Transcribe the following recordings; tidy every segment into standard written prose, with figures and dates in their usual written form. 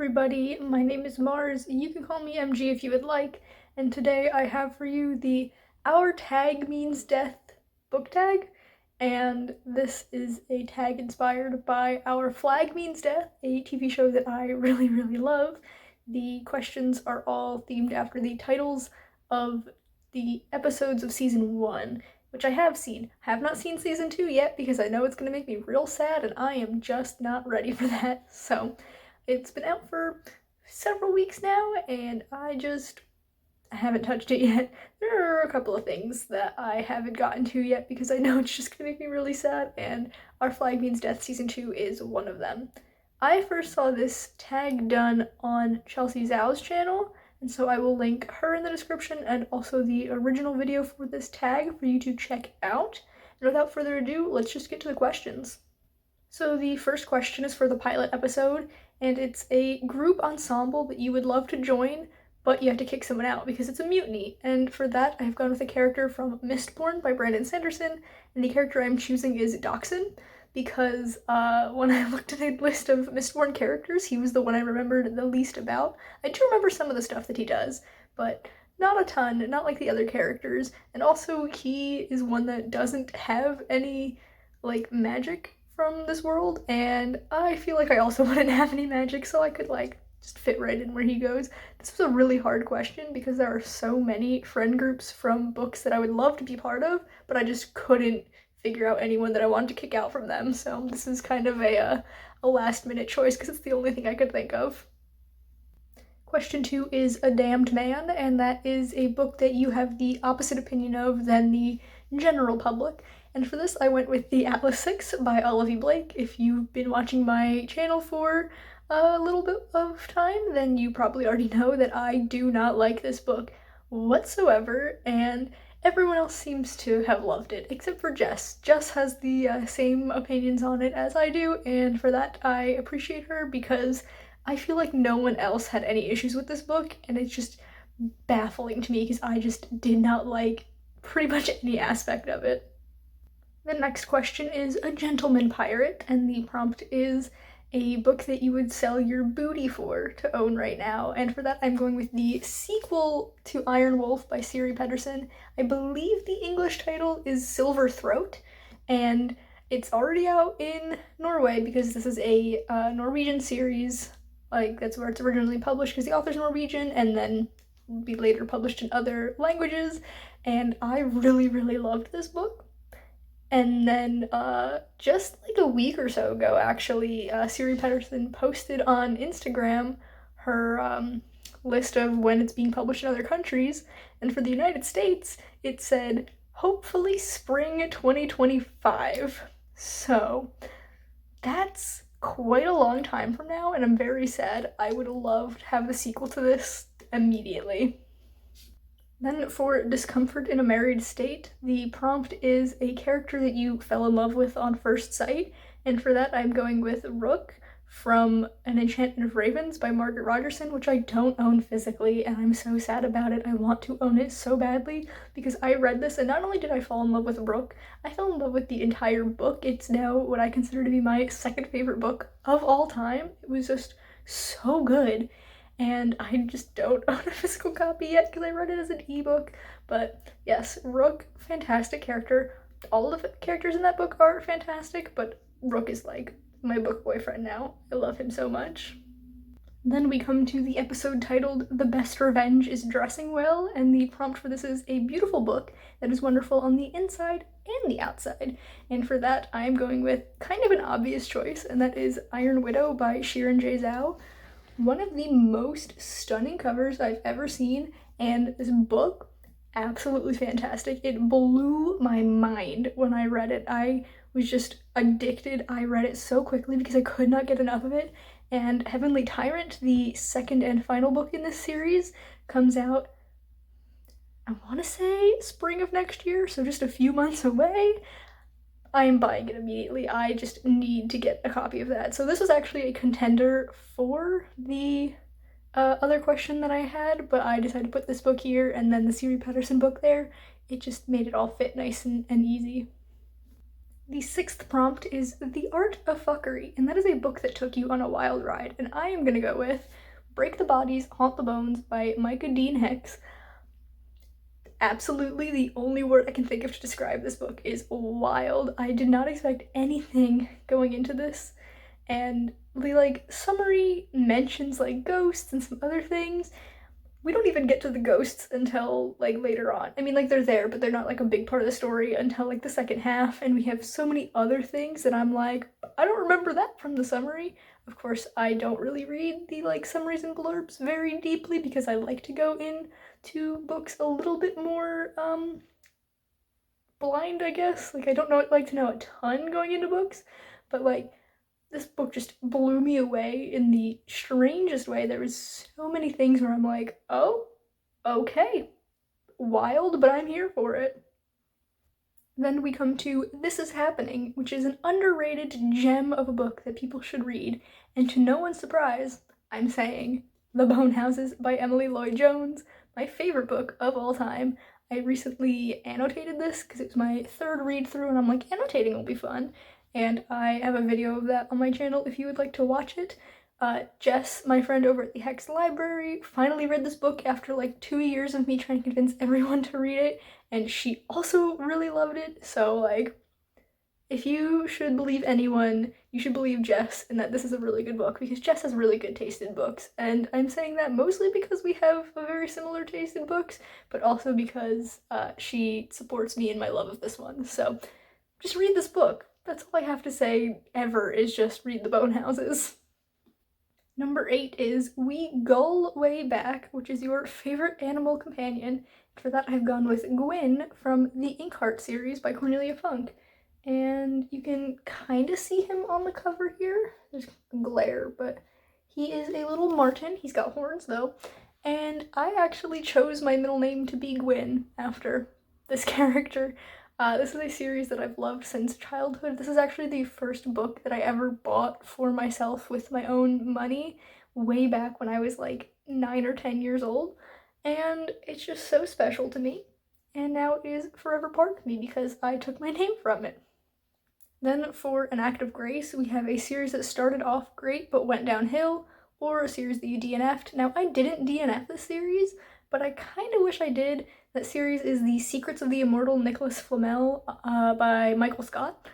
everybody, my name is Mars. You can call me MG if you would like, and today I have for you the Our Tag Means Death book tag, and this is a tag inspired by Our Flag Means Death, a TV show that I really love. The questions are all themed after the titles of the episodes of season 1, which I have seen. I have not seen season 2 yet because I know it's going to make me real sad and I am just not ready for that, so it's been out for several weeks now, and I haven't touched it yet. There are a couple of things that I haven't gotten to yet because I know it's just gonna make me really sad, and Our Flag Means Death Season 2 is one of them. I first saw this tag done on Chelsea Zhao's channel, and so I will link her in the description and also the original video for this tag for you to check out. And without further ado, let's just get to the questions. So the first question is for the pilot episode, and it's a group ensemble that you would love to join, but you have to kick someone out because it's a mutiny. And for that, I've gone with a character from Mistborn by Brandon Sanderson, and the character I'm choosing is Dachshund, because when I looked at a list of Mistborn characters, he was the one I remembered the least about. I do remember some of the stuff that he does, but not a ton, not like the other characters. And also, he is one that doesn't have any, magic from this world, and I feel like I also wouldn't have any magic, so I could just fit right in where he goes. This was a really hard question because there are so many friend groups from books that I would love to be part of, but I just couldn't figure out anyone that I wanted to kick out from them, so this is kind of a last minute choice because it's the only thing I could think of. Question 2 is A Damned Man, and that is a book that you have the opposite opinion of than the general public. And for this, I went with The Atlas 6 by Olivia Blake. If you've been watching my channel for a little bit of time, then you probably already know that I do not like this book whatsoever, and everyone else seems to have loved it, except for Jess. Jess has the same opinions on it as I do, and for that I appreciate her because I feel like no one else had any issues with this book, and it's just baffling to me because I just did not like pretty much any aspect of it. The next question is A Gentleman Pirate, and the prompt is a book that you would sell your booty for to own right now. And for that, I'm going with the sequel to Iron Wolf by Siri Petterson. I believe the English title is Silver Throat, and it's already out in Norway because this is a Norwegian series. That's where it's originally published because the author's Norwegian, and then will be later published in other languages. And I really loved this book. And then just a week or so ago, actually, Siri Petterson posted on Instagram her list of when it's being published in other countries, and for the United States, it said, hopefully spring 2025. So that's quite a long time from now, and I'm very sad. I would love to have the sequel to this immediately. Then for Discomfort in a Married State, the prompt is a character that you fell in love with on first sight, and for that I'm going with Rook from An Enchantment of Ravens by Margaret Rogerson, which I don't own physically, and I'm so sad about it. I want to own it so badly because I read this, and not only did I fall in love with Rook, I fell in love with the entire book. It's now what I consider to be my second favorite book of all time. It was just so good. And I just don't own a physical copy yet because I read it as an ebook. But yes, Rook, fantastic character. All of the characters in that book are fantastic, but Rook is my book boyfriend now. I love him so much. Then we come to the episode titled The Best Revenge is Dressing Well, and the prompt for this is a beautiful book that is wonderful on the inside and the outside. And for that, I'm going with kind of an obvious choice, and that is Iron Widow by Shirin J. Zhao. One of the most stunning covers I've ever seen, and this book, absolutely fantastic. It blew my mind when I read it. I was just addicted. I read it so quickly because I could not get enough of it. And Heavenly Tyrant, the second and final book in this series, comes out, I want to say spring of next year, so just a few months away. I am buying it immediately. I just need to get a copy of that. So this was actually a contender for the other question that I had, but I decided to put this book here and then the Siri Petterson book there. It just made it all fit nice and easy. The sixth prompt is The Art of Fuckery, and that is a book that took you on a wild ride, and I am gonna go with Break the Bodies, Haunt the Bones by Micah Dean Hicks. Absolutely the only word I can think of to describe this book is wild. I did not expect anything going into this, and the summary mentions ghosts and some other things. We don't even get to the ghosts until later on. I mean, they're there, but they're not a big part of the story until the second half, and we have so many other things that I'm like, I don't remember that from the summary. Of course, I don't really read the summaries and blurbs very deeply because I like to go into books a little bit more blind, I guess. I don't like to know a ton going into books, but this book just blew me away in the strangest way. There was so many things where I'm like, oh, okay, wild, but I'm here for it. Then we come to This Is Happening, which is an underrated gem of a book that people should read. And to no one's surprise, I'm saying The Bone Houses by Emily Lloyd Jones, my favorite book of all time. I recently annotated this because it was my third read through, and I'm like, annotating will be fun. And I have a video of that on my channel if you would like to watch it. Jess, my friend over at the Hex Library, finally read this book after 2 years of me trying to convince everyone to read it, and she also really loved it. So if you should believe anyone, you should believe Jess, and that this is a really good book, because Jess has really good taste in books, and I'm saying that mostly because we have a very similar taste in books, but also because she supports me in my love of this one. So just read this book. That's all I have to say ever, is just read The Bone Houses. Number 8 is We Gull Way Back, which is your favorite animal companion. For that, I've gone with Gwyn from the Inkheart series by Cornelia Funk. And you can kind of see him on the cover here. There's glare, but he is a little marten. He's got horns, though. And I actually chose my middle name to be Gwyn after this character. This is a series that I've loved since childhood. This is actually the first book that I ever bought for myself with my own money way back when I was 9 or 10 years old. And it's just so special to me. And now it is forever part of me because I took my name from it. Then for An Act of Grace, we have a series that started off great but went downhill, or a series that you DNF'd. Now, I didn't DNF this series, but I kind of wish I did. That series is The Secrets of the Immortal Nicholas Flamel by Michael Scott.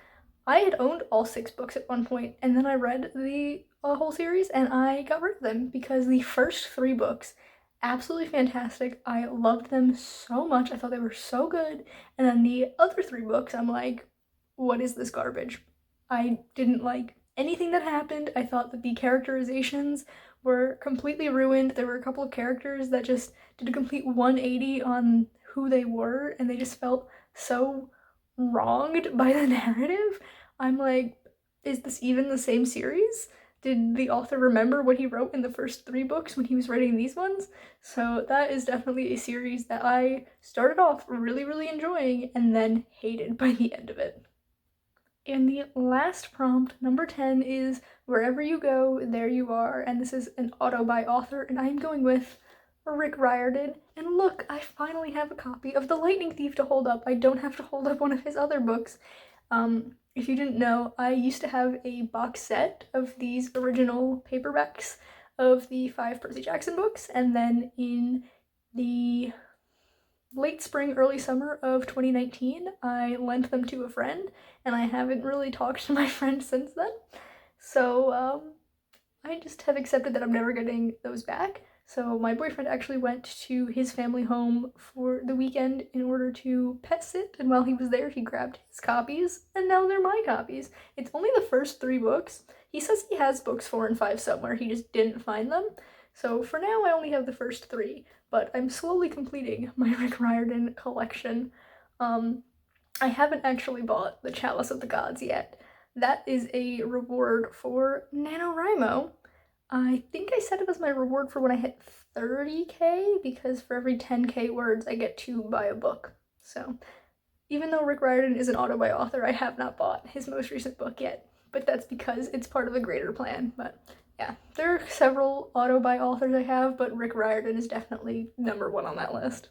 I had owned all 6 books at one point, and then I read the whole series, and I got rid of them because the first 3 books, absolutely fantastic. I loved them so much. I thought they were so good. And then the other 3 books, I'm like, what is this garbage? I didn't like anything that happened. I thought that the characterizations were completely ruined. There were a couple of characters that just did a complete 180 on who they were, and they just felt so wronged by the narrative. I'm like, is this even the same series? Did the author remember what he wrote in the first 3 books when he was writing these ones? So that is definitely a series that I started off really, really enjoying and then hated by the end of it. And the last prompt, number 10, is Wherever You Go, There You Are, and this is an auto by author, and I'm going with Rick Riordan. And look, I finally have a copy of The Lightning Thief to hold up. I don't have to hold up one of his other books. If you didn't know, I used to have a box set of these original paperbacks of the 5 Percy Jackson books, and then in the late spring, early summer of 2019, I lent them to a friend, and I haven't really talked to my friend since then. So I just have accepted that I'm never getting those back. So my boyfriend actually went to his family home for the weekend in order to pet sit, and while he was there, he grabbed his copies, and now they're my copies. It's only the first 3 books. He says he has books 4 and 5 somewhere, he just didn't find them. So for now, I only have the first 3, but I'm slowly completing my Rick Riordan collection. I haven't actually bought the Chalice of the Gods yet. That is a reward for NaNoWriMo. I think I set it as my reward for when I hit 30k, because for every 10k words I get to buy a book. So even though Rick Riordan is an auto-buy author, I have not bought his most recent book yet, but that's because it's part of a greater plan. But yeah, there are several auto-buy authors I have, but Rick Riordan is definitely number 1 on that list.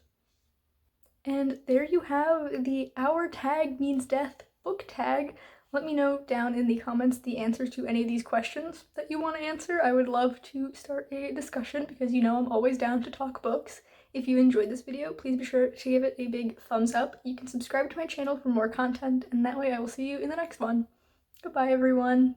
And there you have the Our Tag Means Death book tag. Let me know down in the comments the answers to any of these questions that you want to answer. I would love to start a discussion because you know I'm always down to talk books. If you enjoyed this video, please be sure to give it a big thumbs up. You can subscribe to my channel for more content, and that way I will see you in the next one. Goodbye, everyone.